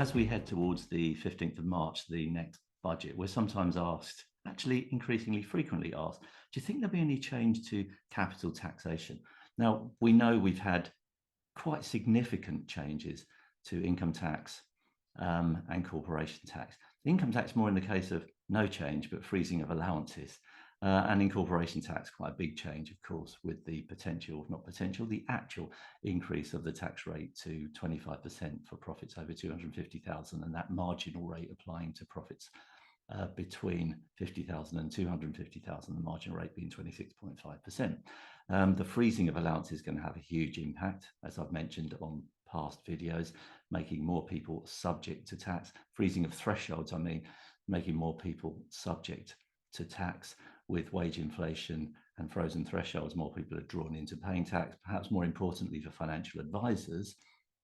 as we head towards the 15th of March, the next budget, we're sometimes asked, actually increasingly frequently asked, do you think there'll be any change to capital taxation? Now, we know we've had quite significant changes to income tax and corporation tax. Income tax more in the case of no change, but freezing of allowances. And in corporation tax, quite a big change, of course, with the potential, not potential, the actual increase of the tax rate to 25% for profits over 250,000, and that marginal rate applying to profits between 50,000 and 250,000, the marginal rate being 26.5%. The freezing of allowance is going to have a huge impact, as I've mentioned on past videos, making more people subject to tax. Freezing of thresholds, I mean, making more people subject to tax. With wage inflation and frozen thresholds, more people are drawn into paying tax. Perhaps more importantly for financial advisors,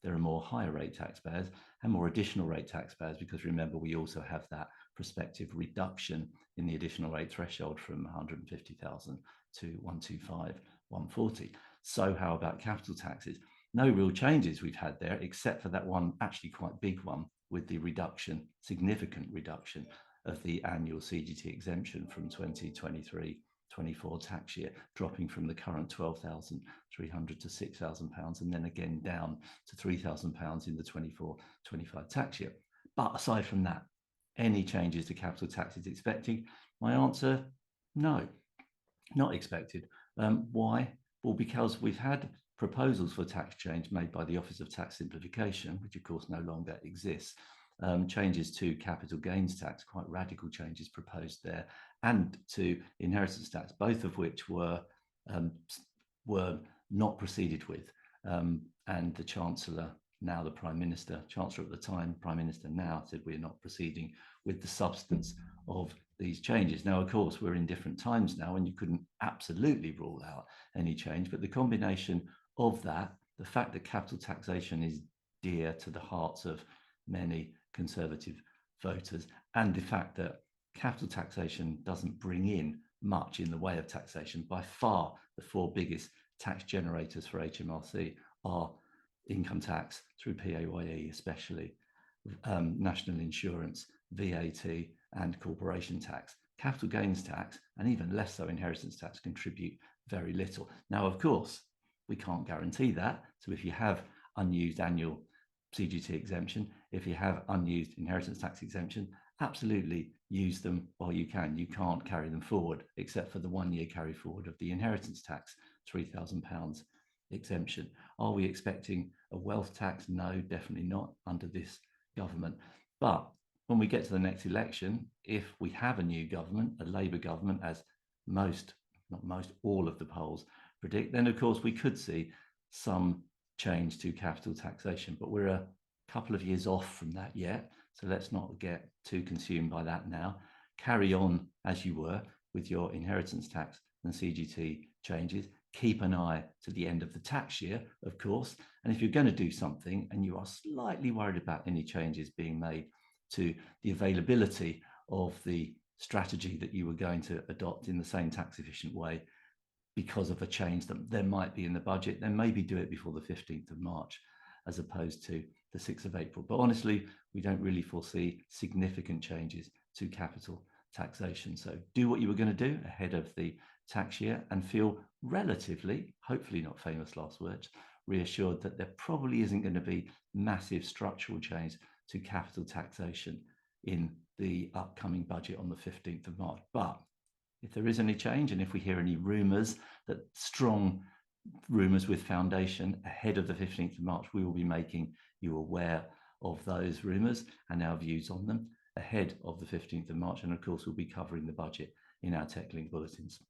there are more higher rate taxpayers and more additional rate taxpayers, because remember, we also have that prospective reduction in the additional rate threshold from 150,000 to 125, 140. So how about capital taxes? No real changes we've had there, except for that one actually quite big one with the reduction, significant reduction of the annual CGT exemption from 2023-24 tax year, dropping from the current £12,300 to £6,000, and then again down to £3,000 in the 24-25 tax year. But aside from that, any changes to capital taxes expected? My answer, no, not expected. Why? Well, because we've had proposals for tax change made by the Office of Tax Simplification, which of course no longer exists. Changes to capital gains tax, quite radical changes proposed there, and to inheritance tax, both of which were not proceeded with. And the Chancellor, now the Prime Minister, Chancellor at the time, Prime Minister now, said we're not proceeding with the substance of these changes. Now, of course, we're in different times now, and you couldn't absolutely rule out any change, but the combination of that, the fact that capital taxation is dear to the hearts of many Conservative voters, and the fact that capital taxation doesn't bring in much in the way of taxation. By far, the four biggest tax generators for HMRC are income tax through PAYE, especially national insurance, VAT, and corporation tax. Capital gains tax, and even less so inheritance tax, contribute very little. Now, of course, we can't guarantee that. So if you have unused annual CGT exemption, if you have unused inheritance tax exemption, absolutely use them while you can. You can't carry them forward, except for the 1 year carry forward of the inheritance tax, £3,000 exemption. Are we expecting a wealth tax? No, definitely not under this government. But when we get to the next election, if we have a new government, a Labour government, as most, not most, all of the polls predict, then of course we could see some change to capital taxation, but we're a couple of years off from that yet, so let's not get too consumed by that now. Carry on as you were with your inheritance tax and CGT changes. Keep an eye to the end of the tax year, of course, and if you're going to do something and you are slightly worried about any changes being made to the availability of the strategy that you were going to adopt in the same tax efficient way, because of a change that there might be in the budget, then maybe do it before the 15th of March as opposed to the 6th of April. But honestly, we don't really foresee significant changes to capital taxation. So do what you were going to do ahead of the tax year and feel relatively, hopefully not famous last words, reassured that there probably isn't going to be massive structural change to capital taxation in the upcoming budget on the 15th of March. But if there is any change, and if we hear any rumours, that strong rumours with foundation ahead of the 15th of March, we will be making you aware of those rumours and our views on them ahead of the 15th of March. And of course, we'll be covering the budget in our Techlink bulletins.